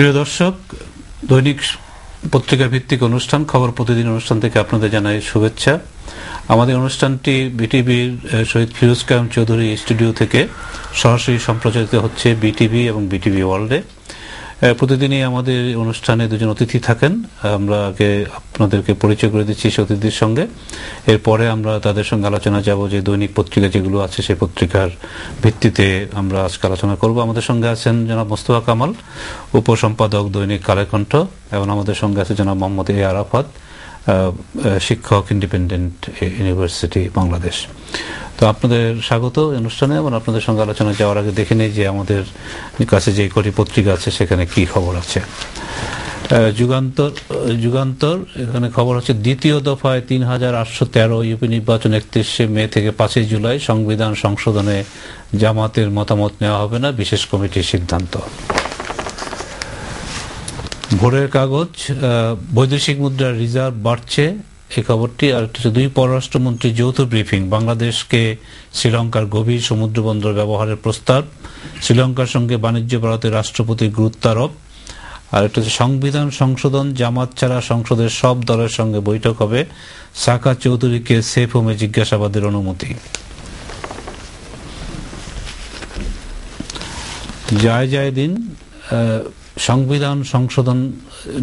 প্রিয় দর্শক, দৈনিক পত্রিকা ভিত্তিক অনুষ্ঠান খবর প্রতিদিন অনুষ্ঠান থেকে আপনাদের জানাই শুভেচ্ছা। আমাদের অনুষ্ঠানটি বিটিভির শহীদ ফিরোজ কায়েম চৌধুরী স্টুডিও থেকে সরাসরি সম্প্রচারিত হচ্ছে বিটিভি এবং বিটিভি ওয়ার্ল্ডে। প্রতিদিনই আমাদের অনুষ্ঠানে দুজন অতিথি থাকেন। আমরা আগে আপনাদেরকে পরিচয় করে দিচ্ছি সেই অতিথির সঙ্গে, এরপরে আমরা তাদের সঙ্গে আলোচনা যাব যে দৈনিক পত্রিকা যেগুলো আছে সেই পত্রিকার ভিত্তিতে আমরা আজকে আলোচনা করব। আমাদের সঙ্গে আছেন জনাব মোস্তফা কামাল, উপসম্পাদক দৈনিক কালের কণ্ঠ, এবং আমাদের সঙ্গে আছে জনাব মোহাম্মদ এ আরাফাত, শিক্ষক, ইন্ডিপেন্ডেন্ট ইউনিভার্সিটি বাংলাদেশ। তো আপনাদের স্বাগত অনুষ্ঠানে, এবং আপনাদের সঙ্গে আলোচনা যাওয়ার আগে দেখে নেই যে আমাদের কাছে যে কটি পত্রিকা আছে সেখানে কি খবর আছে। যুগান্তর এখানে খবর হচ্ছে দ্বিতীয় দফায় ৩,৮১৩ ইউপি নির্বাচন ৩১শে মে থেকে ৫ই জুলাই সংবিধান সংশোধনে জামাতের মতামত নেওয়া হবে না, বিশেষ কমিটির সিদ্ধান্ত। ভোরের কাগজ বৈদেশিক মুদ্রার রিজার্ভ বাড়ছে, এই খবরটি। আর একটা দুই পররাষ্ট্রমন্ত্রী যৌথ ব্রিফিং, বাংলাদেশকে শ্রীলঙ্কার গভীর সমুদ্র বন্দর ব্যবহারের প্রস্তাব, শ্রীলঙ্কার সঙ্গে বাণিজ্য বাড়াতে রাষ্ট্রপতির গুরুত্ব আরোপ। আর একটা হচ্ছে সংবিধান সংশোধন, জামাত ছাড়া সংসদের সব দলের সঙ্গে বৈঠক হবে, সাকা চৌধুরীকে সেফ হোমে জিজ্ঞাসাবাদের অনুমতি। যায় দিন সংবিধান সংশোধন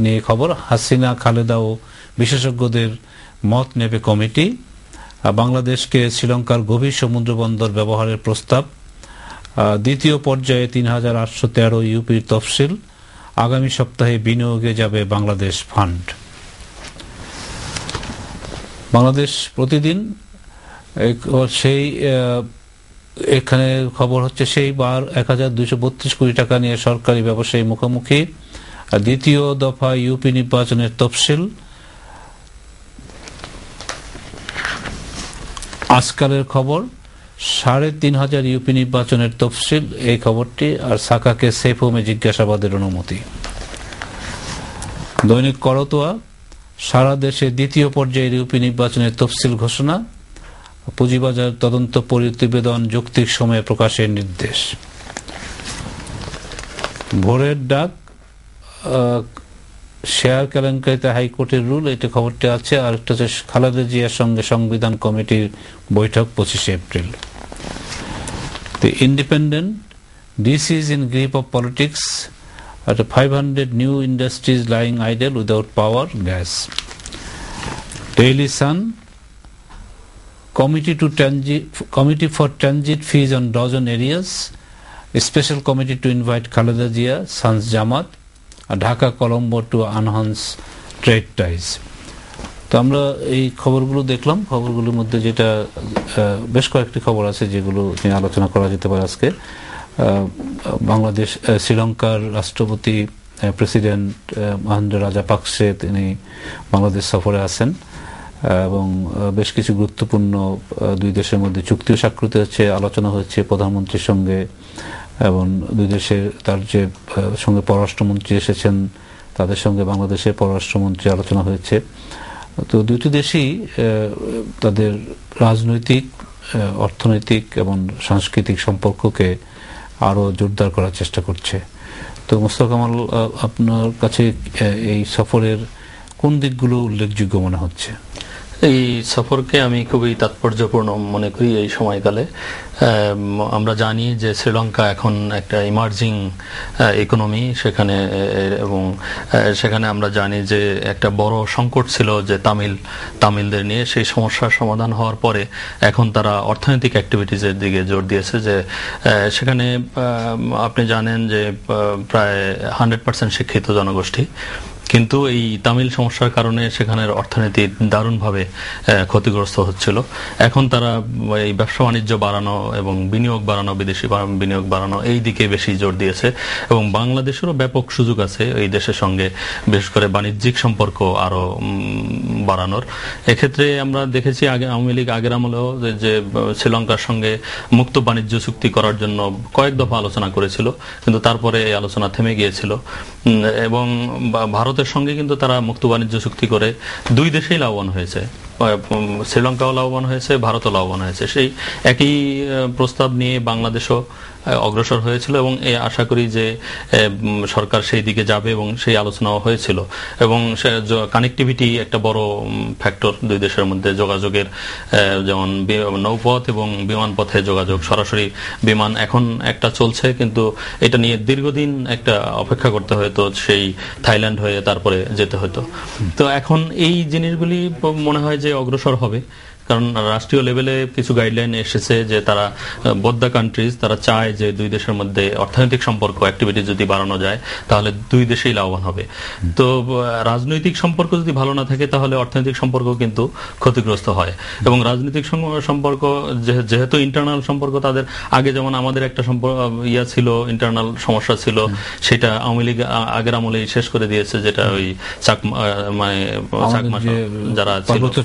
নিয়ে খবর, হাসিনা, খালেদা ও বিশেষজ্ঞদের মত নেবে কমিটি। বাংলাদেশকে শ্রীলঙ্কার গভীর সমুদ্র বন্দর ব্যবহারের প্রস্তাব, দ্বিতীয় পর্যায়ে ৩,৮১৩ ইউপির তফসিল, আগামী সপ্তাহে বিনিয়োগে যাবে বাংলাদেশ ফান্ড। বাংলাদেশ প্রতিদিন সেই এখানে খবর হচ্ছে সেই বার ১,২৩২ কোটি টাকা নিয়ে সরকারি ব্যবসায়ী মুখোমুখি, দ্বিতীয় দফা ইউপি নির্বাচনের তফসিল। আজকালের খবর ৩,৫০০ ইউপি নির্বাচনের তফসিল, এই খবরটি। আর সাকাকে সেফ হোমে জিজ্ঞাসাবাদের অনুমতি। দৈনিক করতোয়া সারা দেশে দ্বিতীয় পর্যায়ের ইউপি নির্বাচনের তফসিল ঘোষণা, পুঁজিবাজার তদন্ত প্রতিবেদন যৌক্তিক সময়ে প্রকাশের নির্দেশ। ভোরের ডাক শেয়ার কেলেঙ্কারিতে হাইকোর্টের রুল, এটা খবরটি আছে। আর একটা হচ্ছে খালেদা জিয়ার সঙ্গে সংবিধান কমিটির বৈঠক ২৫শে April. The Independent, DC is in grip of politics at 500 new industries lying idle without power, gas. Daily Sun, committee for transit fees on dozen areas, a special committee to invite Khaleda Zia, Sans Jamaat, Dhaka Colombo to enhance trade ties. তো আমরা এই খবরগুলো দেখলাম। খবরগুলোর মধ্যে যেটা বেশ কয়েকটি খবর আছে যেগুলো নিয়ে আলোচনা করা যেতে পারে আজকে। বাংলাদেশ শ্রীলঙ্কার রাষ্ট্রপতি প্রেসিডেন্ট মহেন্দ্র রাজাপাকসে তিনি বাংলাদেশ সফরে আছেন, এবং বেশ কিছু গুরুত্বপূর্ণ দুই দেশের মধ্যে চুক্তিও স্বাক্ষরিত হচ্ছে, আলোচনা হচ্ছে প্রধানমন্ত্রীর সঙ্গে, এবং দুই দেশের তার যে সঙ্গে পররাষ্ট্রমন্ত্রী এসেছেন তাদের সঙ্গে বাংলাদেশের পররাষ্ট্রমন্ত্রী আলোচনা হয়েছে। তো দুটি দেশই তাদের রাজনৈতিক, অর্থনৈতিক এবং সাংস্কৃতিক সম্পর্ককে আরো জোরদার করার চেষ্টা করছে। তো মোস্তফা কামাল, আপনার কাছে এই সফরের কোন দিকগুলো উল্লেখযোগ্য মনে হচ্ছে? এই সফরকে আমি খুবই তাৎপর্যপূর্ণ মনে করি এই সময়কালে। আমরা জানি যে শ্রীলঙ্কা এখন একটা ইমার্জিং ইকোনমি সেখানে, এবং সেখানে আমরা জানি যে একটা বড় সংকট ছিল যে তামিলদের নিয়ে। সেই সমস্যার সমাধান হওয়ার পরে এখন তারা অর্থনৈতিক অ্যাক্টিভিটিজের দিকে জোর দিয়েছে। যে সেখানে আপনি জানেন যে প্রায় 100% শিক্ষিত জনগোষ্ঠী, কিন্তু এই তামিল সমস্যার কারণে সেখানের অর্থনীতি দারুণভাবে ক্ষতিগ্রস্ত হচ্ছিল। এখন তারা এই ব্যবসা বাণিজ্য বাড়ানো এবং বিনিয়োগ বাড়ানো, বিদেশি বিনিয়োগ বাড়ানো, এই দিকে বেশি জোর দিয়েছে। এবং বাংলাদেশেরও ব্যাপক সুযোগ আছে এই দেশের সঙ্গে, বিশেষ করে বাণিজ্যিক সম্পর্ক আরো বাড়ানোর। এক্ষেত্রে আমরা দেখেছি আওয়ামী লীগ আগের আমলেও যে শ্রীলঙ্কার সঙ্গে মুক্ত বাণিজ্য চুক্তি করার জন্য কয়েক দফা আলোচনা করেছিল, কিন্তু তারপরে এই আলোচনা থেমে গিয়েছিল। এবং ভারতের সঙ্গে কিন্তু তারা মুক্ত বাণিজ্য চুক্তি করে দুই দেশেই লাভবান হয়েছে। শ্রীলঙ্কাও লাভবান হয়েছে, ভারতও লাভবান হয়েছে। সেই একই প্রস্তাব নিয়ে বাংলাদেশও অগ্রসর হয়েছিল এবং আশা করি যে সরকার সেই দিকে যাবে এবং সেই আলোচনাও হয়েছিল। এবং কানেক্টিভিটি একটা বড় ফ্যাক্টর দুই দেশের মধ্যে যোগাযোগের, যেমন নৌপথ এবং বিমান পথে যোগাযোগ, সরাসরি বিমান এখন একটা চলছে, কিন্তু এটা নিয়ে দীর্ঘদিন একটা অপেক্ষা করতে হতো, সেই থাইল্যান্ড হয়ে তারপরে যেতে হতো। তো এখন এই জিনিসগুলি মনে হয় যে অগ্রসর হবে, কারণ রাষ্ট্রীয় লেভেলে কিছু গাইডলাইন এসেছে যে তারা বোথ দ্য কান্ট্রিজ তারা চায় যে দুই দেশের মধ্যে অর্থনৈতিক সম্পর্ক অ্যাক্টিভিটি যদি বাড়ানো যায় তাহলে দুই দেশেই লাভবান হবে। তো রাজনৈতিক সম্পর্ক যদি ভালো না থাকে তাহলে অর্থনৈতিক সম্পর্ক কিন্তু ক্ষতিগ্রস্ত হয়। এবং রাজনৈতিক সম্পর্ক যেহেতু ইন্টারনাল সম্পর্ক তাদের, আগে যেমন আমাদের একটা ছিল, ইন্টারনাল সমস্যা ছিল, সেটা আওয়ামী লীগ আগের আমলেই শেষ করে দিয়েছে, যেটা ওই চাকমা যারা পার্বত্য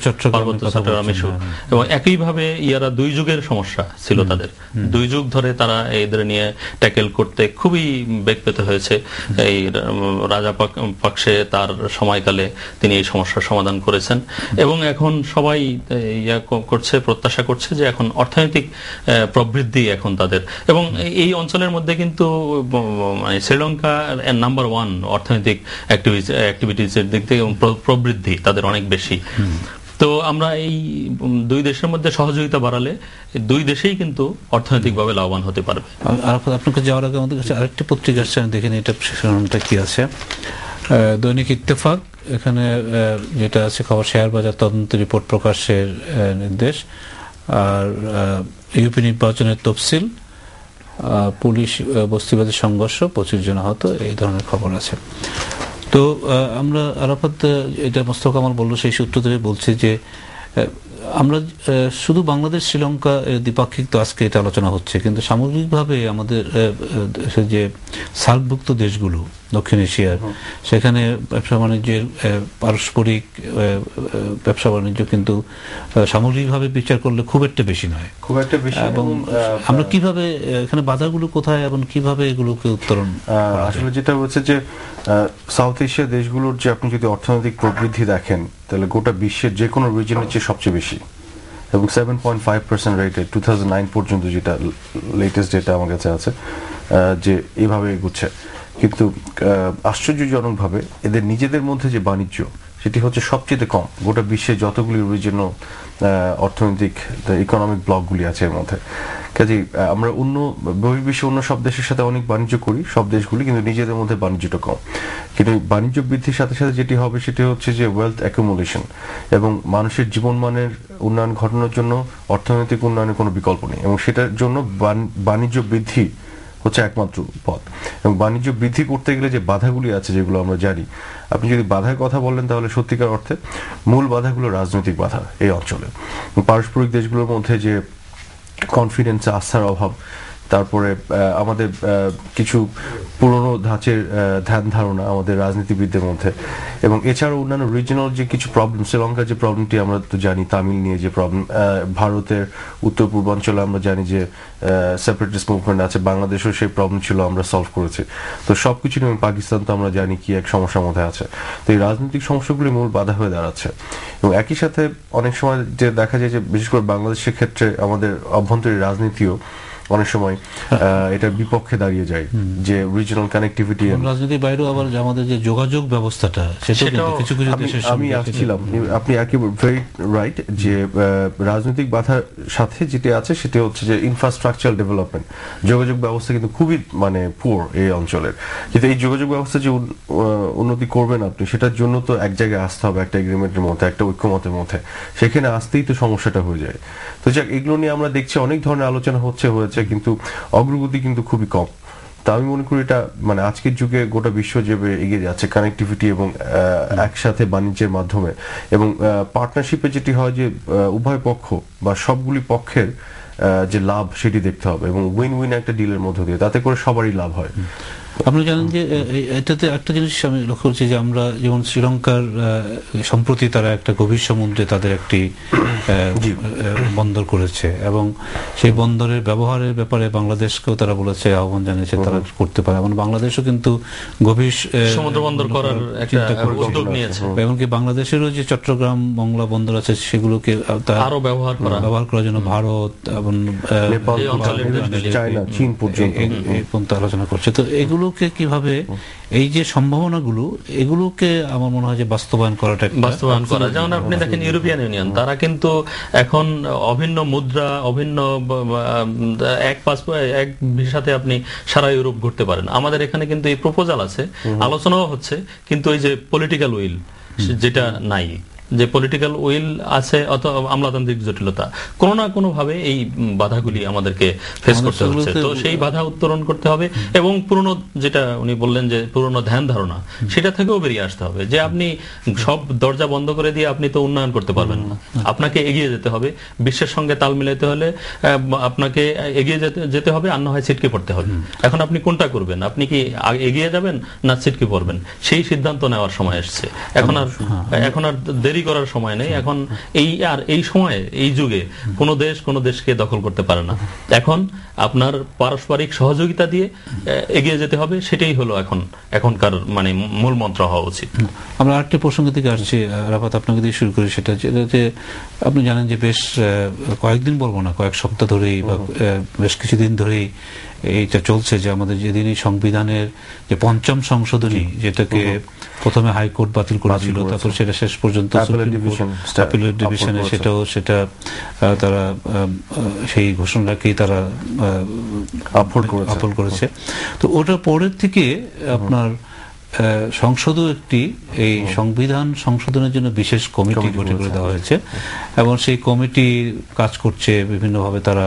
চট্টগ্রাম ইস্যু। এবং একইভাবে ইয়ারা দুই যুগের সমস্যা ছিল তাদের, দুই যুগ ধরে তারা এদের নিয়ে ট্যাকেল করতে খুবই বেগ পেতে হয়েছে। এই রাজা পাকসে তার সময়কালে তিনি এই সমস্যার সমাধান করেছেন এবং এখন সবাই করছে, প্রত্যাশা করছে যে এখন অর্থনৈতিক প্রবৃদ্ধি এখন তাদের, এবং এই অঞ্চলের মধ্যে কিন্তু শ্রীলঙ্কা নাম্বার 1 অর্থনৈতিক অ্যাক্টিভিটিসের দিক থেকে, এবং প্রবৃদ্ধি তাদের অনেক বেশি। তো আমরা এই দুই দেশের মধ্যে সহযোগিতা বাড়ালে দুই দেশেই কিন্তু অর্থনৈতিকভাবে লাভবান হতে পারবে। আপনাকে যাওয়ার আগে আমাদের কাছে আরেকটি পত্রিকা আসছে, দেখেন এটা শিরোনামটা কি আছে। দৈনিক ইত্তেফাক, এখানে যেটা আছে খবর, শেয়ার বাজার তদন্ত রিপোর্ট প্রকাশের নির্দেশ, আর ইউপি নির্বাচনের তফসিল, পুলিশ বস্তিবাদী সংঘর্ষ, 25 জন আহত, এই ধরনের খবর আছে। তো আমরা আরাফাত, এটা মোস্তফা কামাল বললো, সেই সূত্র ধরে বলছি যে আমরা শুধু বাংলাদেশ শ্রীলঙ্কা দ্বিপাক্ষিক তো আজকে এটা আলোচনা হচ্ছে, কিন্তু সামগ্রিকভাবে আমাদের যে সার্কভুক্ত দেশগুলো দক্ষিণ এশিয়ার, সেখানে ব্যবসা বাণিজ্যের পারস্পরিক ব্যবসা বাণিজ্য কিন্তু সামগ্রিকভাবে বিচার করলে খুব একটা বেশি নয়, খুব একটা বেশি। এবং আমরা কিভাবে এখানে বাধাগুলো কোথায় এবং কিভাবে এগুলোকে উত্তরণ, আসলে যেটা হচ্ছে যে সাউথ এশিয়া দেশগুলোর যে আপনি যদি অর্থনৈতিক প্রবৃদ্ধি দেখেন তাহলে গোটা বিশ্বের যে কোনো রিজনের চেয়ে সবচেয়ে বেশি, এবং 7.5% রেটে 2009 পর্যন্ত, যেটা লেটেস্ট ডেটা আমার কাছে আছে, যে এইভাবে এগুচ্ছে। কিন্তু আশ্চর্যজনকভাবে এদের নিজেদের মধ্যে যে বাণিজ্য, সেটি হচ্ছে সবচেয়ে কম গোটা বিশ্বের যতগুলি রিজিয়নাল অর্থনৈতিক ইকোনমিক ব্লকগুলি আছে এর মধ্যে। কাজেই আমরা বহির্বিশ্বে অন্য সব দেশের সাথে অনেক বাণিজ্য করি, সব দেশগুলি, কিন্তু নিজেদের মধ্যে বাণিজ্যটা কম। কিন্তু বাণিজ্য বৃদ্ধির সাথে সাথে যেটি হবে সেটি হচ্ছে যে ওয়েলথ অ্যাকুমুলেশন, এবং মানুষের জীবনমানের উন্নয়ন ঘটানোর জন্য অর্থনৈতিক উন্নয়নের কোনো বিকল্প নেই, এবং সেটার জন্য বাণিজ্য বৃদ্ধি হচ্ছে একমাত্র পথ। এবং বাণিজ্য বৃদ্ধি করতে গেলে যে বাধাগুলি আছে, যেগুলো আমরা জানি, আপনি যদি বাধার কথা বলেন তাহলে সত্যিকার অর্থে মূল বাধাগুলো রাজনৈতিক বাধা এই অঞ্চলে। পারস্পরিক দেশগুলোর মধ্যে যে কনফিডেন্স, আস্থার অভাব, তারপরে আমাদের কিছু পুরনো ধাঁচের ধ্যান ধারণা আমাদের রাজনীতিবিদদের মধ্যে, এবং এছাড়াও অন্যান্য রিজিয়নাল যে কিছু প্রবলেম, শ্রীলঙ্কার যে প্রবলেমটি আমরা তো জানি, তামিল নিয়ে যে প্রবলেম, ভারতের উত্তর পূর্বাঞ্চলে আমরা জানি যে সেপারেটিস্ট মুভমেন্ট আছে, বাংলাদেশেও সেই প্রবলেম ছিল, আমরা সলভ করেছি। তো সবকিছু নিয়ে পাকিস্তান তো আমরা জানি কি এক সমস্যার মধ্যে আছে। তো এই রাজনৈতিক সমস্যাগুলি মূল বাধা হয়ে দাঁড়াচ্ছে, এবং একই সাথে অনেক সময় যে দেখা যায় যে বিশেষ করে বাংলাদেশের ক্ষেত্রে আমাদের অভ্যন্তরীণ রাজনীতিও অনেক সময় এটার বিপক্ষে দাঁড়িয়ে যায়, যে রিজিয়নাল কানেক্টিভিটি, রাজনীতির বাইরেও আবার আমাদের যে যোগাযোগ ব্যবস্থাটা, সেটাও কিছু কিছু দেশের সঙ্গে। আমি আসছিলাম, আপনি একেবারে ভেরি রাইট, যে রাজনৈতিক বাধার সাথে যেটা আছে সেটা হচ্ছে যে ইনফ্রাস্ট্রাকচারাল ডেভেলপমেন্ট, যোগাযোগ ব্যবস্থা কিন্তু খুবই পুয়ার এই অঞ্চলের। কিন্তু এই যোগাযোগ ব্যবস্থা যে উন্নতি করবেন আপনি, সেটার জন্য তো এক জায়গায় আসতে হবে, একটা এগ্রিমেন্টের মধ্যে, একটা ঐক্যমতের মধ্যে, সেখানে আসতেই তো সমস্যাটা হয়ে যায়। তো যাক, এগুলো নিয়ে আমরা দেখছি অনেক ধরনের আলোচনা হচ্ছে, কিন্তু অগ্রগতি কিন্তু খুবই কম। তা আমি মনে করি এটা আজকের যুগে গোটা বিশ্ব যেভাবে এগিয়ে যাচ্ছে কানেক্টিভিটি এবং একসাথে বাণিজ্যের মাধ্যমে, এবং পার্টনারশিপে যেটি হয় যে উভয় পক্ষ বা সবগুলি পক্ষের যে লাভ সেটি দেখতে হবে, এবং উইন উইন একটা ডিলের মধ্য দিয়ে, তাতে করে সবারই লাভ হয়। আপনি জানেন যে এটাতে একটা জিনিস আমি লক্ষ্য করছি যে আমরা যেমন শ্রীলঙ্কার সম্প্রতি তারা একটা গভীর সমুদ্রে তাদের একটি বন্দর করেছে এবং সেই বন্দরের ব্যবহারের ব্যাপারে বাংলাদেশকেও তারা বলেছে, আহ্বান জানিয়েছে তারা করতে পারে। এবং বাংলাদেশও কিন্তু গভীর সমুদ্র বন্দর করার একটা উদ্যোগ নিয়েছে। এমনকি বাংলাদেশেরও যে চট্টগ্রাম মংলা বন্দর আছে সেগুলোকে আরো ব্যবহার করার জন্য ভারত এবং নেপাল, চায়না, চীন পর্যন্ত আলোচনা করছে। তো এগুলোকে কিভাবে এই যে সম্ভাবনাগুলো এগুলোকে আমার মনে হয় যে বাস্তবায়ন করা, যেমন আপনি দেখেন ইউরোপিয়ান ইউনিয়ন তারা কিন্তু এখন অভিন্ন মুদ্রা, অভিন্ন এক ভিসাতে আপনি সারা ইউরোপ ঘুরতে পারেন। আমাদের এখানে কিন্তু এই প্রপোজাল আছে, আলোচনাও হচ্ছে, কিন্তু এই যে পলিটিক্যাল উইল যেটা নাই, যে পলিটিক্যাল উইল আছে অথবা আমলাতান্ত্রিক জটিলতা, কোনো না কোনো ভাবে এই বাধাগুলি আমাদেরকে ফেস করতে হচ্ছে। তো সেই বাধা উত্তরণ করতে হবে এবং পুরনো, যেটা উনি বললেন যে পুরনো ধ্যান ধারণা, সেটা থেকেও বেরিয়ে আসতে হবে যে আপনি সব দরজা বন্ধ করে দিয়ে আপনি তো উন্নয়ন করতে পারবেন না, আপনাকে এগিয়ে যেতে হবে। বিশ্বের সঙ্গে তাল মিলাতে হলে আপনাকে এগিয়ে যেতে হবে, আর না হয় ছিটকে পড়তে হবে। এখন আপনি কোনটা করবেন? আপনি কি এগিয়ে যাবেন না ছিটকে পড়বেন? সেই সিদ্ধান্ত নেওয়ার সময় এসছে। এখন আর দেরি করার সময় নেই। এখন এই সময়ে, এই যুগে কোন দেশকে দখল করতে পারে না। এখন আপনার পারস্পরিক সহযোগিতা দিয়ে এগিয়ে যেতে হবে, সেটাই হলো এখনকার মানে মূল মন্ত্র হওয়া উচিত। আমরা আরেকটি প্রসঙ্গ থেকে আসছি, রাফাত আপনাকে দিয়ে শুরু করি। সেটা যে আপনি জানেন যে বেশ কয়েকদিন, বলবো না কয়েক সপ্তাহ ধরেই বা বেশ কিছুদিন ধরেই এইটা চলছে যে আমাদের যেদিনই সংবিধানের যে পঞ্চম সংশোধনী, যেটাকে প্রথমে হাইকোর্ট বাতিল করেছিল, তারপর সেটা শেষ পর্যন্ত অ্যাপিলেট ডিভিশনে সেটা তারা সেই ঘোষণাকেই তারা আপল করেছে। তো ওটার পরের থেকে আপনার সংসদও একটি এই সংবিধান সংশোধনের জন্য বিশেষ কমিটি গঠন করে দেওয়া হয়েছে এবং সেই কমিটি কাজ করছে বিভিন্নভাবে, তারা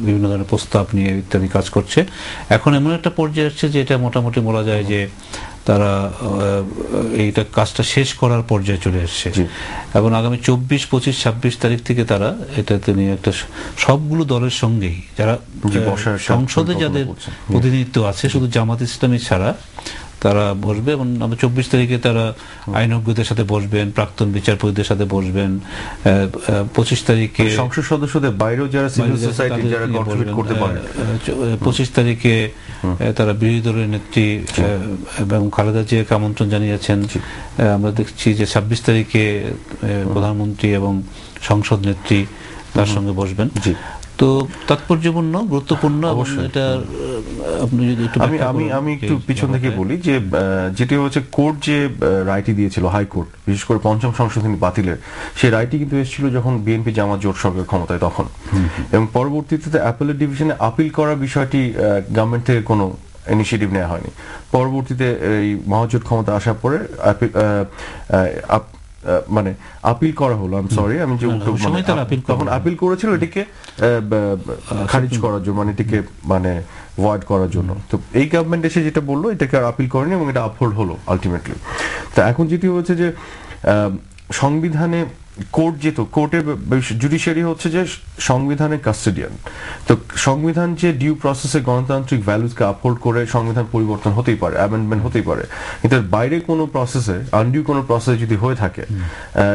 বিভিন্ন ধরনের প্রস্তাব নিয়ে ইত্যাদি কাজ করছে। এখন এমন একটা পর্যায়ে আসছে যে এটা মোটামুটি বলা যায় যে তারা এইটা কাজটা শেষ করার পর্যায়ে চলে এসছে এবং আগামী 24, 25, 26 তারিখ থেকে তারা এটাতে নিয়ে একটা সবগুলো দলের সঙ্গেই যারা সংসদে যাদের প্রতিনিধিত্ব আছে, শুধু জামাত ইসলামী ছাড়া, তারা বসবে এবং 24 তারিখে তারা আইনজ্ঞদের সাথে বসবেন, প্রাক্তন বিচারপতিদের সাথে বসবেন। 25 তারিখে সংসদ সদস্যদের বাইরেও যারা সিভিল সোসাইটি যারা কন্ট্রিবিউট করতে পারে, 25 তারিখে তারা বিরোধী দলের নেত্রী এবং খালেদা জিয়াকে আমন্ত্রণ জানিয়েছেন। আমরা দেখছি যে 26 তারিখে প্রধানমন্ত্রী এবং সংসদ নেত্রী তার সঙ্গে বসবেন। তো তাৎপর্যপূর্ণ, গুরুত্বপূর্ণ। এটা আপনি যদি আমি একটু পিছন থেকে বলি যে যেটি হচ্ছে কোর্ট যে রায়টি দিয়েছিল, হাইকোর্ট, বিশেষ করে পঞ্চম সংশোধনী বাতিলের, সেই রায়টি কিন্তু এসেছিল যখন বিএনপি জামাত জোট সরকার ক্ষমতায় তখন, এবং পরবর্তীতে অ্যাপেলেট ডিভিশনে আপিল করার বিষয়টি গভর্নমেন্ট থেকে কোনো ইনিশিয়েটিভ নেওয়া হয়নি। পরবর্তীতে এই মহাজোট ক্ষমতা আসার পরে মানে আপিল করা হলো, আমি যে তখন আপিল করেছিল এটিকে খারিজ করার জন্য, মানে এটিকে মানে ভয়েড করার জন্য। তো এই গভর্নমেন্ট এসে যেটা বললো, এটাকে আর আপিল করেনি এবং এটা আপহোল্ড হলো আলটিমেটলি। তো এখন যেটি হচ্ছে যে সংবিধানে কোর্ট, যেহেতু কোর্টের জুডিশিয়ারি হচ্ছে যে সংবিধানের কাস্টোডিয়ান, তো সংবিধান যে ডিউ প্রসেসে গণতান্ত্রিক ভ্যালুজকে আপহোল্ড করে সংবিধান পরিবর্তন হতেই পারে, অ্যামেন্ডমেন্ট হতেই পারে, কিন্তু বাইরে কোনো প্রসেসে, আনডিউ কোনো প্রসেস যদি হয়ে থাকে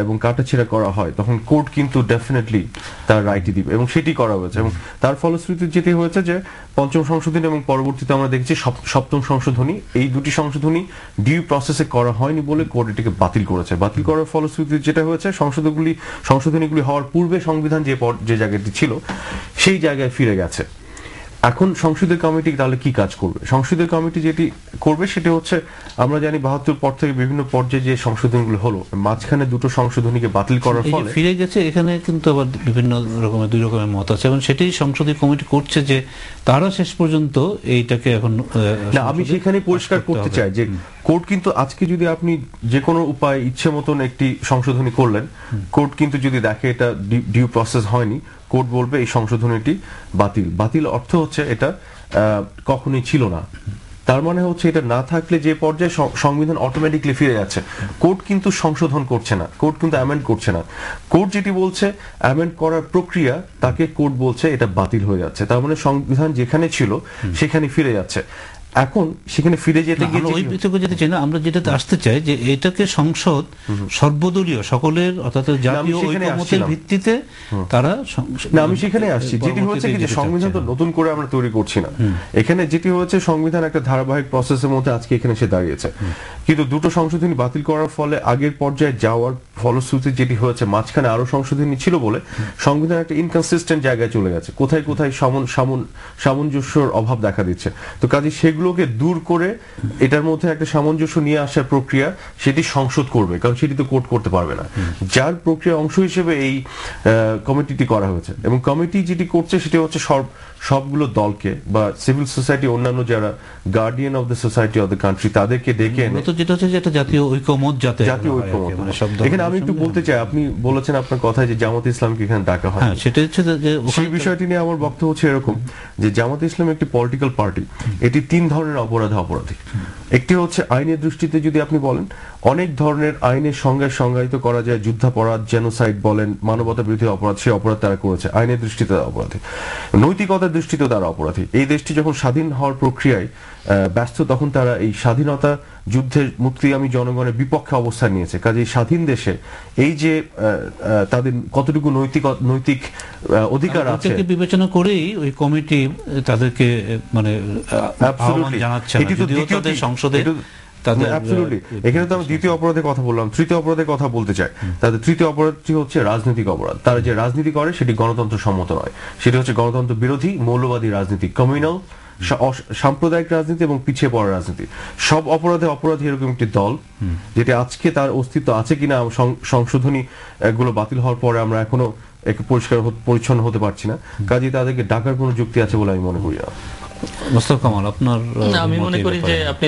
এবং কাটাছেঁড়া করা হয়, তখন কোর্ট কিন্তু ডেফিনেটলি তার রাইটই দিবে এবং সেটি করা হয়েছে। এবং তার ফলশ্রুতিতে যেটি হয়েছে যে পঞ্চম সংশোধনী এবং পরবর্তীতে আমরা দেখছি সপ্তম সংশোধনী, এই দুটি সংশোধনী ডিউ প্রসেসে করা হয়নি বলে কোর্ট এটিকে বাতিল করেছে। বাতিল করার ফলশ্রুতিতে যেটা হয়েছে, সংশোধনীগুলি হওয়ার পূর্বে সংবিধান যে জায়গাটি ছিল সেই জায়গায় ফিরে গেছে। এখন সংসদীয় কমিটি তাহলে কি কাজ করবে? সংসদীয় কমিটি যেটি করবে সেটা হচ্ছে, আমরা জানি 72 পর থেকে বিভিন্ন পর্যায়ে যে সংশোধনীগুলো হলো, মাঝখানে দুটো সংশোধনীকে বাতিল করার ফলে ফিরে গেছে। এখানে কিন্তু আবার বিভিন্ন রকমের দুই রকমের মত আছে এবং সেটাই সংসদীয় কমিটি করছে যে তারা শেষ পর্যন্ত এইটাকে এখন না, আমি সেখানে পরিষ্কার করতে চাই যে কোর্ট কিন্তু আজকে যদি আপনি যে কোনো উপায় ইচ্ছে মতন একটি সংশোধনী করলেন, কোর্ট কিন্তু যদি দেখে এটা ডিউ প্রসেস হয়নি, কোর্ট বলবে এই সংশোধনীটি বাতিল। বাতিল অর্থ হচ্ছে এটা কখনোই ছিল না। তার মানে হচ্ছে এটা না থাকলে যে পর্যায়ে সংবিধান অটোমেটিকলি ফিরে যাচ্ছে। কোর্ট কিন্তু সংশোধন করছে না, কোর্ট কিন্তু অ্যামেন্ড করছে না। কোর্ট যেটি বলছে অ্যামেন্ড করার প্রক্রিয়া, তাকে কোর্ট বলছে এটা বাতিল হয়ে যাচ্ছে। তার মানে সংবিধান যেখানে ছিল সেখানে ফিরে যাচ্ছে। এখন সেখানে ফিরে যেতে গিয়ে ওই বিতর্ক যেতে চাই না, আমরা যেটাতে আসতে চাই যে এটাকে সংসদ সর্বদলীয় সকলের অর্থাৎ জাতীয় ঐকমত্যের ভিত্তিতে তারা না, আমি সেখানে আসছি। যেটি হচ্ছে কি যে সংবিধান তো নতুন করে আমরা তৈরি করছি না, এখানে যেটি হচ্ছে সংবিধান একটা ধারাবাহিক প্রসেসের মধ্যে আজকে এখানে এসে দাঁড়িয়েছে, কিন্তু দুটো সংশোধনী বাতিল করার ফলে আগের পর্যায়ে যাওয়ার ফলশ্রুতি যেটি হয়েছে মাঝখানে আরো সংশোধনী ছিল বলে সংবিধান একটা ইনকনসিস্টেন্ট জায়গায় চলে গেছে, কোথায় কোথায় সামঞ্জস্যর অভাব দেখা দিচ্ছে। তো কাজে সেগুলোকে দূর করে এটার মধ্যে একটা সামঞ্জস্য নিয়ে আসার প্রক্রিয়া সেটি সংসদ করবে, কারণ সেটি তো কোর্ট করতে পারবে না, যার প্রক্রিয়া অংশ হিসেবে এই কমিটিটি করা হয়েছে। এবং কমিটি যেটি করছে সেটি হচ্ছে সবগুলো দলকে বা সিভিল সোসাইটি অন্যান্য যারা guardian of the society of the country তাদেরকে ডেকে এনে যেটা হচ্ছে যে একটা জাতীয় ঐকমত, জাতীয় ঐকমত। এখানে আমি একটু বলতে চাই, আপনি বলেছেন আপনার কথায় যে জামাত ইসলামকে এখানে ডাকা হয়, সেটা হচ্ছে যে সেই বিষয়টি নিয়ে আমার বক্তব্য হচ্ছে এরকম যে জামাত ইসলাম একটি পলিটিক্যাল পার্টি, এটি 3 ধরনের অপরাধী। একটি হচ্ছে আইনের দৃষ্টিতে যদি আপনি বলেন, অনেক ধরনের আইনের সংজ্ঞায় সংজ্ঞায়িত করা যায়, যুদ্ধাপরাধ, জেনোসাইড বলেন, মানবতা বিরোধী অপরাধ, সেই অপরাধ তারা করেছে, আইনের দৃষ্টিতে অপরাধী। নৈতিকতার দৃষ্টিতে তারা অপরাধী। এই দেশটি যখন স্বাধীন হওয়ার প্রক্রিয়ায় ব্যস্ত, তখন তারা এই স্বাধীনতা যুদ্ধের মুক্তিগামী জনগণের বিপক্ষে অবস্থান নিয়েছে। কাজে স্বাধীন দেশে এই যে তাদের কতটুকু নৈতিক অধিকার আছে বিবেচনা করেই ওই কমিটি তাদেরকে মানে আহ্বান জানাচ্ছে না, যদিও তাদের সংসদে এখানে তো আমি দ্বিতীয় অপরাধের কথা বললাম, তৃতীয় অপরাধের কথা বলতে চাই। তাদের তৃতীয় অপরাধটি হচ্ছে রাজনৈতিক অপরাধ। তারা যে রাজনীতি করে সেটি গণতন্ত্র সম্মত নয়, সেটি হচ্ছে গণতন্ত্র বিরোধী মৌলবাদী রাজনীতি, কমিউনাল সাম্প্রদায়িক রাজনীতি এবং পিছিয়ে পড়া রাজনীতি। সব অপরাধী এরকম একটি দল, যেটি আজকে তার অস্তিত্ব আছে কিনা সংশোধনী গুলো বাতিল হওয়ার পরে আমরা এখনো পরিষ্কার পরিচ্ছন্ন হতে পারছি না। কাজে তাদেরকে ডাকার কোনো যুক্তি আছে বলে আমি মনে করি না। মোস্তফা কামাল, আপনার? আমি মনে করি যে আপনি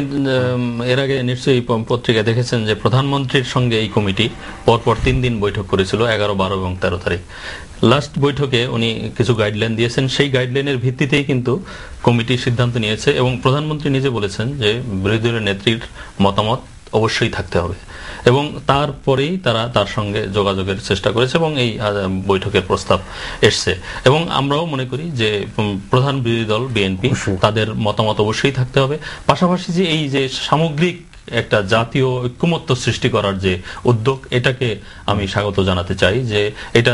এর আগে নিশ্চয়ই পত্রিকা দেখেছেন যে প্রধানমন্ত্রীর সঙ্গে এই কমিটি পরপর 3 দিন বৈঠক করেছিল, 11, 12 এবং 13 তারিখ। লাস্ট বৈঠকে উনি কিছু গাইডলাইন দিয়েছেন, সেই গাইডলাইনের ভিত্তিতেই কিন্তু কমিটি সিদ্ধান্ত নিয়েছে এবং প্রধানমন্ত্রী নিজে বলেছেন যে বিরোধী দলের নেত্রীর মতামত অবশ্যই থাকতে হবে এবং তারপরেই তারা তার সঙ্গে যোগাযোগের চেষ্টা করেছে এবং এই বৈঠকের প্রস্তাব এসছে। এবং আমরাও মনে করি যে প্রধান বিরোধী দল বিএনপি তাদের মতামত অবশ্যই থাকতে হবে। পাশাপাশি যে এই যে সামগ্রিক একটা জাতীয় ঐক্যমত্য সৃষ্টি করার যে উদ্যোগ, এটাকে আমি স্বাগত জানাতে চাই যে এটা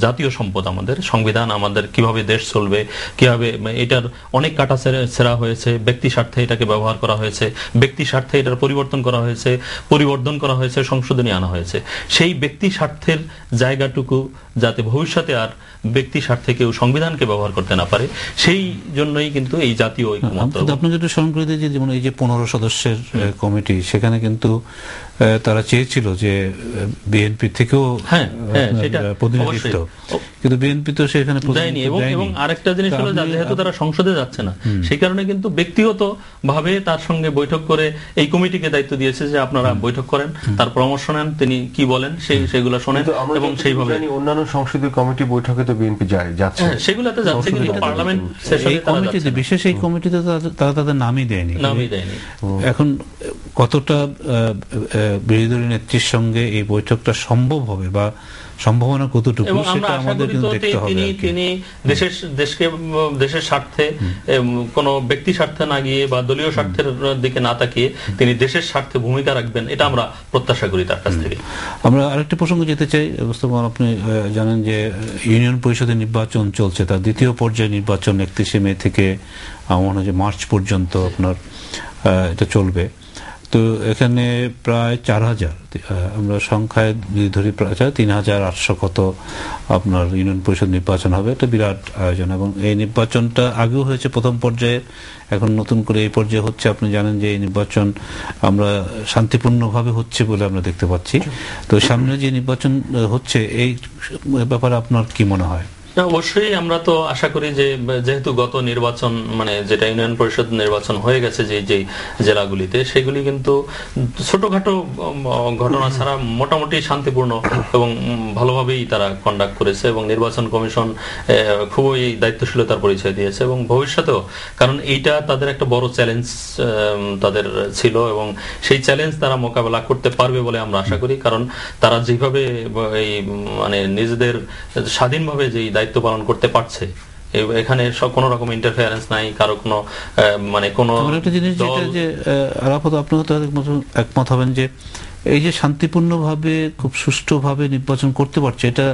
জাতীয় সম্পদ, আমাদের সংবিধান, আমাদের কিভাবে দেশ চলবে, কিভাবে এটার অনেক কাটা ছেঁড়া হয়েছে, ব্যক্তি স্বার্থে এটাকে ব্যবহার করা হয়েছে, ব্যক্তি স্বার্থে এটার পরিবর্তন করা হয়েছে, সংশোধনী আনা হয়েছে। সেই ব্যক্তি স্বার্থের জায়গাটুকু যাতে ভবিষ্যতে আর ব্যক্তি স্বার্থে কেউ সংবিধানকে ব্যবহার করতে না পারে, সেই জন্যই কিন্তু এই জাতীয় ঐক্যমত্য। আপনাকে একটু স্মরণ করে দিই যে যেমন এই যে 15 সদস্যের কমিটি, সেখানে কিন্তু তারা চেয়েছিল যে বিএনপি থেকেও প্রতিনিধিত্ব, কিন্তু বিএনপি তো সেখানে দেয়নি। এবং আরেকটা জিনিস হলো, যেহেতু তারা সংসদে যাচ্ছে না, সেই কারণে কিন্তু ব্যক্তিগত ভাবে তার সঙ্গে বৈঠক করে এই কমিটিকে দায়িত্ব দিয়েছে যে আপনারা বৈঠক করেন, তার পরামর্শ নেন, তিনি কি বলেন সেগুলো শোনেন এবং সেইভাবে অন্যান্য সংসদীয় কমিটি বৈঠকে তো বিএনপি যাচ্ছে, সেগুলোতে যাচ্ছে, কিন্তু পার্লামেন্ট সেশনে কমিটিতে, বিশেষ এই কমিটিতে তারা তাদের নামই দেয়নি। এখন কতটা বিরোধী দলীয় নেত্রীর সঙ্গে এই বৈঠকটা সম্ভব হবে বা সম্ভাবনা কতটুকু, সেটা আমাদের কিন্তু দেখতে হবে। তিনি দেশের স্বার্থে, কোন ব্যক্তি স্বার্থে না গিয়ে বা দলীয় স্বার্থের দিকে না তাকিয়ে তিনি দেশের স্বার্থে ভূমিকা রাখবেন, এটা আমরা প্রত্যাশা করি তার কাছ থেকে। আমরা আরেকটি প্রসঙ্গে যেতে চাই। আপনি জানেন যে ইউনিয়ন পরিষদের নির্বাচন চলছে, তার দ্বিতীয় পর্যায়ে নির্বাচন 31শে মে থেকে আমার মনে হয় যে মার্চ পর্যন্ত আপনার এটা চলবে। তো এখানে প্রায় 4000, আমরা সংখ্যায় ধরি প্রায় 3800 কত আপনার ইউনিয়ন পরিষদ নির্বাচন হবে। এটা বিরাট আয়োজন এবং এই নির্বাচনটা আগেও হয়েছে প্রথম পর্যায়ে, এখন নতুন করে এই পর্যায়ে হচ্ছে। আপনি জানেন যে এই নির্বাচন আমরা শান্তিপূর্ণভাবে হচ্ছে বলে আমরা দেখতে পাচ্ছি। তো সামনে যে নির্বাচন হচ্ছে, এই ব্যাপারে আপনার কি মনে হয়? অবশ্যই আমরা তো আশা করি যে যেহেতু গত নির্বাচন, মানে যেটা ইউনিয়ন পরিষদ নির্বাচন হয়ে গেছে যে জেলাগুলিতে, সেগুলি কিন্তু ছোটখাটো ঘটনা ছাড়া মোটামুটি শান্তিপূর্ণ এবং ভালোভাবেই তারা কন্ডাক্ট করেছে এবং নির্বাচন কমিশন খুবই দায়িত্বশীলতার পরিচয় দিয়েছে এবং ভবিষ্যতেও, কারণ এইটা তাদের একটা বড় চ্যালেঞ্জ তাদের ছিল এবং সেই চ্যালেঞ্জ তারা মোকাবেলা করতে পারবে বলে আমরা আশা করি। কারণ তারা যেভাবে এই মানে নিজেদের স্বাধীনভাবে যেই দায়িত্ব পালন করতে পারছে, এখানে কোনো রকম ইন্টারফেয়ারেন্স নাই, কারো কোনো মানে কোনো একটা জিনিস যেটা যে আলাপত আপনার তো একমত হবেন যে এই যে শান্তিপূর্ণভাবে খুব সুষ্ঠুভাবে নির্বাচন করতে পারছে, এটা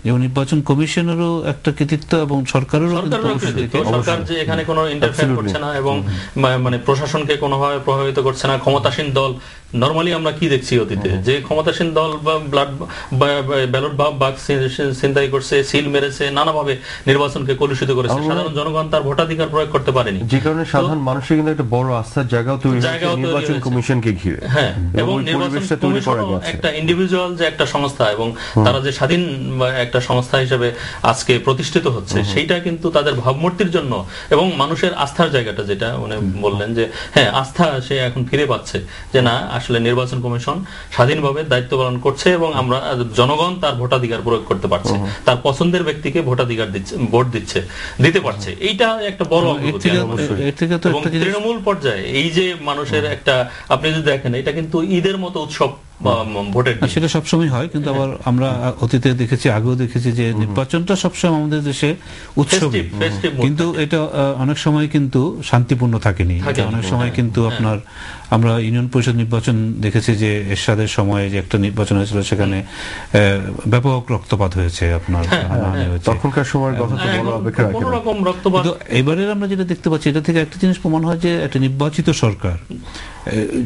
যেমন নির্বাচন কমিশনেরও একটা কৃতিত্ব এবং সরকারেরও সরকার যে এখানে কোনো ইন্টারফেয়ার করছে না এবং মানে প্রশাসনকে কোনোভাবে প্রভাবিত করছে না। ক্ষমতাসীন দল নরমালি আমরা কি দেখছি অতীতে, যে ক্ষমতাসীন দল ব্যালট বাক্স ছিনতাই করছে, সিল মেরেছে, নানাভাবে নির্বাচনকে কলুষিত করেছে, সাধারণ জনগণ তার ভোটাধিকার প্রয়োগ করতে পারেনি, যে কারণে সাধারণ মানুষের কিন্তু একটা বড় আস্থার জায়গাও তৈরি হয়েছে নির্বাচন কমিশনকে ঘিরে। হ্যাঁ, এবং নির্বাচন কমিশন একটা ইন্ডিভিজুয়াল যে একটা সংস্থা এবং তারা যে স্বাধীন একটা সংস্থা হিসেবে আজকে প্রতিষ্ঠিত হচ্ছে, সেইটা কিন্তু তাদের ভাবমূর্তির জন্য এবং মানুষের আস্থার জায়গাটা যেটা মানে বললেন যে হ্যাঁ আস্থা সে এখন ফিরে পাচ্ছে, যে না আসলে নির্বাচন কমিশন স্বাধীনভাবে দায়িত্ব পালন করছে এবং আমরা জনগণ তার ভোটাধিকার প্রয়োগ করতে পারছে, তার পছন্দের ব্যক্তিকে ভোটাধিকার দিচ্ছে, ভোট দিতে পারছে। এইটা একটা বড় অগ্রগতি। এবং তৃণমূল পর্যায়ে এই যে মানুষের একটা, আপনি যদি দেখেন এটা কিন্তু ঈদের মতো উৎসব সেটা সবসময় হয়, কিন্তু আবার আমরা অতীতে দেখেছি, আগেও দেখেছি যে নির্বাচনটা সবসময় আমাদের দেশে উৎসবই, কিন্তু এটা অনেক সময় কিন্তু শান্তিপূর্ণ থাকেনি। অনেক সময় কিন্তু আপনার আমরা ইউনিয়ন পরিষদ নির্বাচন দেখেছি যে এরশাদের সময়ে যে একটা নির্বাচন হয়েছিল সেখানে ব্যাপক রক্তপাত হয়েছে, আপনার তখনকার সময়ের কথা তো বড় অপেক্ষা রাখে কোনো রকম রক্তপাত। এবারের আমরা যেটা দেখতে পাচ্ছি এটা থেকে একটা জিনিস প্রমাণ হয় যে একটা নির্বাচিত সরকার,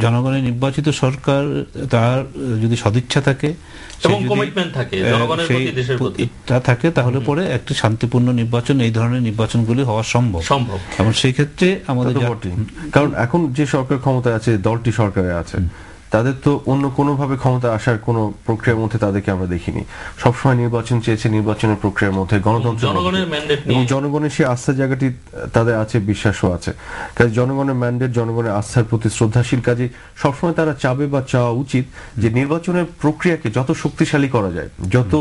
জনগণের নির্বাচিত সরকার, তার যদি সদিচ্ছা থাকে এবং কমিটমেন্ট থাকে জনগণের প্রতি, দেশের প্রতি থাকে, তাহলে পরে একটি শান্তিপূর্ণ নির্বাচন, এই ধরনের নির্বাচনগুলি হওয়া সম্ভব। এবং সেই ক্ষেত্রে আমাদের, কারণ এখন যে সরকার ক্ষমতায় আছে, দলটি সরকারে আছে, তাদের তো অন্য কোনোভাবে ক্ষমতা আসার কোনো প্রক্রিয়ার মধ্যে তাদেরকে আমরা দেখিনি। সবসময় নির্বাচন চেয়েছে, নির্বাচনের প্রক্রিয়ার মধ্যে গণতন্ত্র এবং জনগণের সেই আস্থার জায়গাটি তাদের আছে, বিশ্বাসও আছে। কাজে জনগণের ম্যান্ডেট, জনগণের আস্থার প্রতি শ্রদ্ধাশীল, কাজে সবসময় তারা চাবে বা চাওয়া উচিত যে নির্বাচনের প্রক্রিয়াকে যত শক্তিশালী করা যায়, যত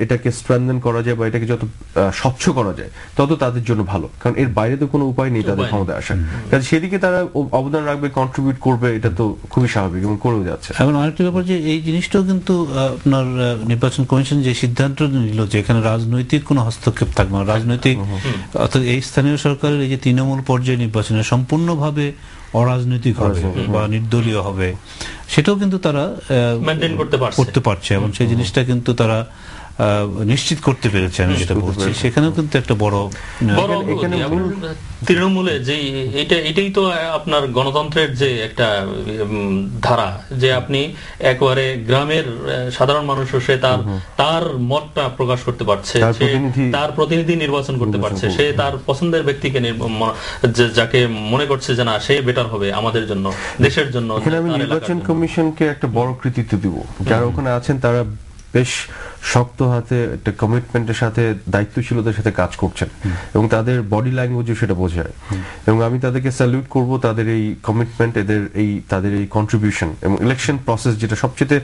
এটাকে স্ট্রেনথেন করা যায় বা এটাকে যত স্বচ্ছ করা যায়, তত তাদের জন্য ভালো। কারণ এর বাইরে তো কোনো উপায় নেই তাদের ক্ষমতায় আসার। কাজে সেদিকে তারা অবদান রাখবে, কন্ট্রিবিউট করবে, এটা তো খুবই স্বাভাবিক এবং করেও যাচ্ছে। এখন আরেকটি ব্যাপার যে এই জিনিসটাও কিন্তু আপনার নির্বাচন কমিশন যে সিদ্ধান্ত নিল যে এখানে রাজনৈতিক কোনো হস্তক্ষেপ থাকবে না, রাজনৈতিক অর্থাৎ এই স্থানীয় সরকারের এই যে তৃণমূল পর্যায়ে নির্বাচনে সম্পূর্ণভাবে অরাজনৈতিক হবে বা নির্দলীয় হবে, সেটাও কিন্তু তারা মেইনটেইন করতে পারছে এবং সেই জিনিসটা কিন্তু তারা নিশ্চিত করতে পেরেছে। আমি যেটা বলছি সেখানেও কিন্তু একটা বড় তৃণমূলে যে এটাই তো আপনার গণতন্ত্রের যে একটা ধারা, যে আপনি একবারে গ্রামের সাধারণ মানুষ সে তার মতটা প্রকাশ করতে পারছে, তার প্রতিনিধি নির্বাচন করতে পারছে, সে তার পছন্দের ব্যক্তিকে যাকে মনে করছে যে না সে বেটার হবে আমাদের জন্য, দেশের জন্য। আমি নির্বাচন কমিশনকে একটা বড় কৃতিত্ব দিব, যারা ওখানে আছেন তারা বেশ শক্ত হাতে একটা কমিটমেন্টের সাথে, দায়িত্বশীলতার সাথে কাজ করছেন এবং তাদের বডি ল্যাঙ্গুয়েজও সেটা বোঝায়। এবং আমি তাদেরকে স্যালুট করব, তাদের এই কমিটমেন্ট, তাদের এই কন্ট্রিবিউশন এবং ইলেকশন প্রসেস যেটা সবচেয়ে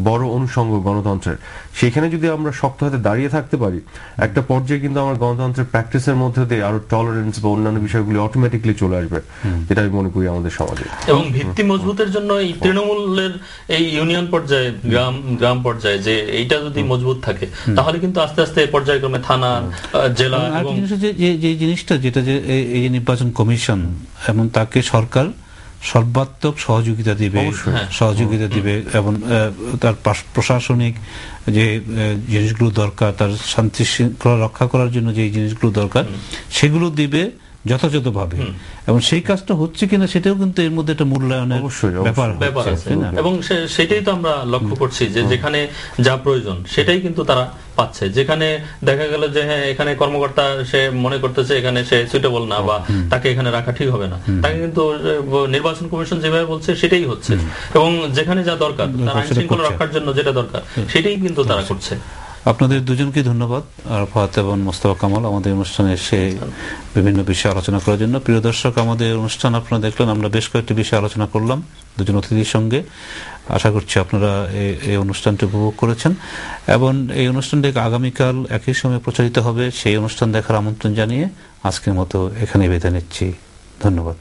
বড় অনুষঙ্গ গণতন্ত্রের, সেখানে যদি আমরা শক্ত হাতে দাঁড়িয়ে থাকতে পারি, একটা পর্যায়ে কিন্তু আমার গণতন্ত্রের প্র্যাকটিসের মধ্যে দিয়ে আরো টলারেন্স বা অন্যান্য বিষয়গুলি অটোমেটিকলি চলে আসবে, যেটা আমি মনে করি আমাদের সমাজে। এবং ভিত্তি মজবুতের জন্য এই তৃণমূলের এই ইউনিয়ন পর্যায়ে, গ্রাম পর্যায়ে যে এইটা যদি মজবুত থাকে, তাহলে কিন্তু আস্তে আস্তে পর্যায়ক্রমে থানা, জেলা এবং যে জিনিসটা যেটা যে এই নির্বাচন কমিশন এবং তাকে সরকার সর্বাত্মক সহযোগিতা দিবে এবং তার প্রশাসনিক যে জিনিসগুলো দরকার, তার শান্তি শৃঙ্খলা রক্ষা করার জন্য যে জিনিসগুলো দরকার সেগুলো দিবে যথাযথভাবে। এবং সেই কাজটা হচ্ছে কিনা সেটাও কিন্তু এর মধ্যে একটা মূল্যায়নের ব্যাপার আছে। এবং সেটাই তো আমরা লক্ষ্য করছি যে যেখানে যা প্রয়োজন সেটাই কিন্তু তারা পাচ্ছে। যেখানে দেখা গেল যে হ্যাঁ এখানে কর্মকর্তা সে মনে করতেছে এখানে সে সুইটেবল না বা তাকে এখানে রাখা ঠিক হবে না, তাকে কিন্তু নির্বাচন কমিশন যেভাবে বলছে সেটাই হচ্ছে। এবং যেখানে যা দরকার, তার আইন শৃঙ্খলা রক্ষার জন্য যেটা দরকার সেটাই কিন্তু তারা করছে। আপনাদের দুজনকে ধন্যবাদ, আরাফাত এবং মোস্তফা কামাল, আমাদের অনুষ্ঠানে এসে বিভিন্ন বিষয়ে আলোচনা করার জন্য। প্রিয় দর্শক, আমাদের অনুষ্ঠান আপনারা দেখলেন, আমরা বেশ কয়েকটি বিষয়ে আলোচনা করলাম দুজন অতিথির সঙ্গে। আশা করছি আপনারা এই অনুষ্ঠানটি উপভোগ করেছেন এবং এই অনুষ্ঠানটি আগামীকাল একই সময়ে প্রচারিত হবে। সেই অনুষ্ঠান দেখার আমন্ত্রণ জানিয়ে আজকের মতো এখানে বিদায় নিচ্ছি। ধন্যবাদ।